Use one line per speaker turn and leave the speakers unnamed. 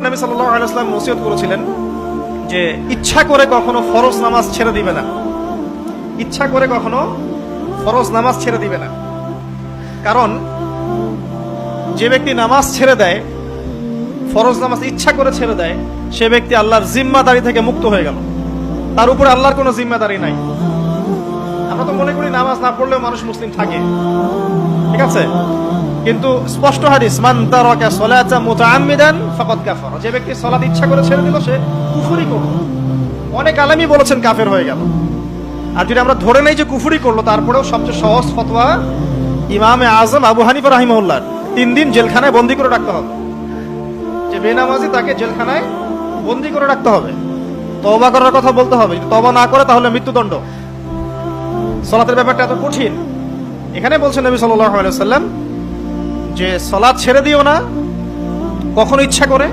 নবী সাল্লাল্লাহু আলাইহি ওয়াসাল্লাম নসিহত করেছিলেন যে ইচ্ছা করে কখনো ফরজ নামাজ ছেড়ে দিবে না, ইচ্ছা করে কখনো ফরজ নামাজ ছেড়ে দিবে না। কারণ যে ব্যক্তি নামাজ ছেড়ে দেয়, ফরজ নামাজ ইচ্ছা করে ছেড়ে দেয়, সে ব্যক্তি আল্লাহর জিম্মাদারি থেকে মুক্ত হয়ে গেল, তার উপরে আল্লাহর কোনো জিম্মাদারি নাই। আমরা তো মনে করি নামাজ না পড়লেও মানুষ মুসলিম থাকে, ঠিক আছে, কিন্তু স্পষ্ট হাদিস, মান তারাকা সালাতা মুতাআম্মিদান ফাকাদ কাফারা, যে ব্যক্তি সালাত ইচ্ছা করে ছেড়ে দিল সে কুফরি করলো। অনেক আলেমই বলেছেন কাফের হয়ে গেল। আর যদি আমরা ধরে নেই যে কুফরি করলো, তারপরেও সবচেয়ে সহজ ফতোয়া ইমামে আজম আবু হানিফা রাহিমাহুল্লাহ 3 দিন জেলখানায় বন্দী করে রাখতে হবে। যে বেনামাজি তাকে জেলখানায় বন্দী করে রাখতে হবে, তওবা করার কথা বলতে হবে, যদি তওবা না করে তাহলে মৃত্যুদণ্ড। সালাতের ব্যাপারটা এত কঠিন। এখানে বলছেন নবী সাল্লাল্লাহু আলাইহি ওয়াসাল্লাম যে সালাত ছেড়ে দিও না কখনো ইচ্ছা করে,